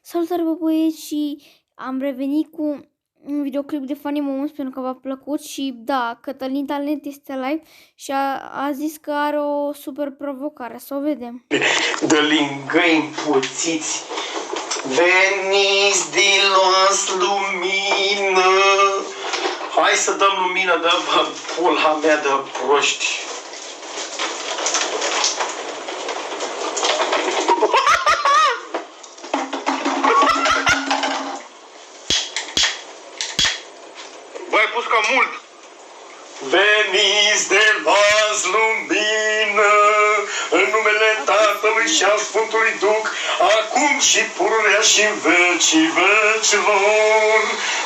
Salutare, bă, băieți, și am revenit cu un videoclip de Funny Moments pentru că v-a plăcut. Și da, Cătălin Talent este live și a zis că are o super provocare. Să o vedem. De lingăi puțiți, veniți de luați lumină. Hai să dăm lumină de pula mea de proști. Băi, ai pus cam mult. Veniți de luați lumină, în numele Tatălui și al Sfântului Duh, acum și pururea și în vecii vecilor.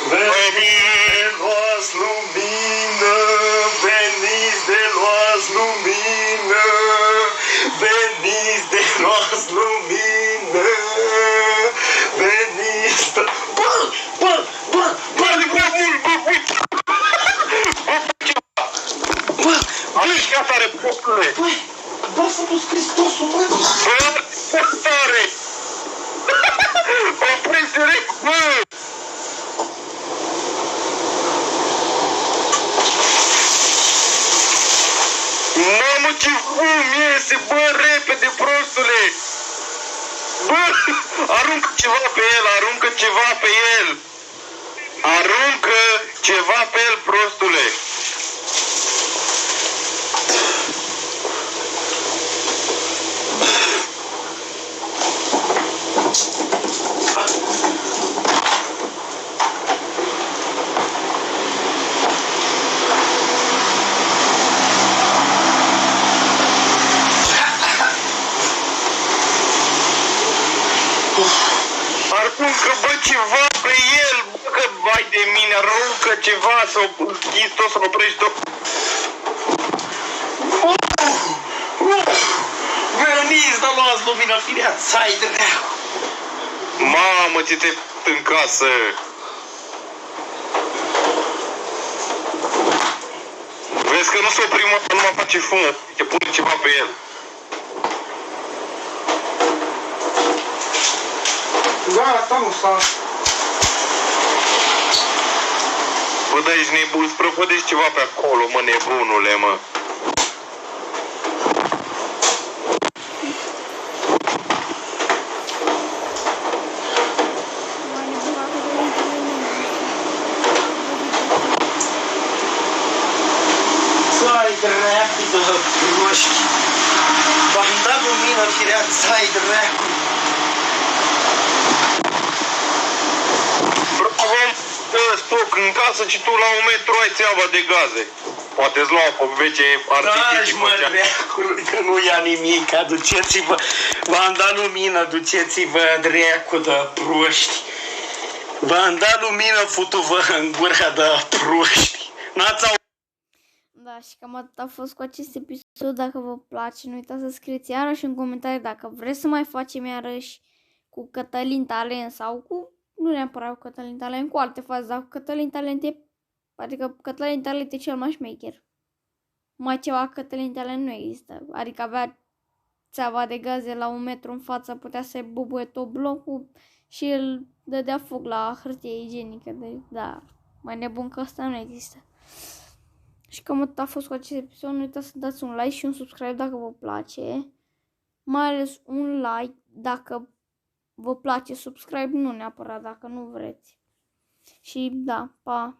Veniți de luați lumină, veniți de luați lumină, veniți de luați lumină, veniți de... Bă, de mult, Aici ca tare, postule! Băi, bă, Sfântul Hristosul, băi! Bă, tare! Opriți direct, bă! Mamă, ce fum iese, bă, repede, prostule! Bă, aruncă ceva pe el, aruncă ceva pe el! Aruncă ceva pe el, prostule! Aruncă, bă, ceva pe el, bă, că vai de mine, aruncă ceva, să închizi tot, să oprești tot. Veniți, dar luați lumina, firea, țai de dracu. Mamă, ce te în casă. Vezi că nu se oprimă, nu mai face fum, te pune ceva pe el. Da, asta nu s-a... Bă, da, ești nebun, îți prăpădești ceva pe acolo, mă, nebunule, mă. Țai dracu de proști. V-am dat lumină, firea, țai dracu. Stoc în casă și tu la 1 metru ai țeava de gaze. Poate-ți lua pe vece artificii. Mă, dreacul, că nu ia nimic, duceți-vă, v-am dat lumină, duceți-vă, dreacul de proști. V-am dat lumină, futu-vă în gura de proști. N-ați auzit? Da, și cam atât a fost cu acest episod. Dacă vă place, nu uitați să scrieți iarăși în comentarii dacă vreți să mai facem iarăși cu Cătălin Talent sau cu... Nu neapărat cu Cătălin Talent, cu alte faze, dar cu Cătălin Talent e... Adică Cătălin Talent e cel mai șmecher. Mai ceva Cătălin Talent nu există. Adică avea țeava de gaze la 1 metru în față, putea să bubuie tot blocul și el dădea foc la hârtie igienică. Deci, da, mai nebun că asta nu există. Și cam atât a fost cu acest episod. Nu uitați să dați un like și un subscribe dacă vă place. Mai ales un like dacă vă place, subscribe nu neapărat dacă nu vreți. Și da, pa!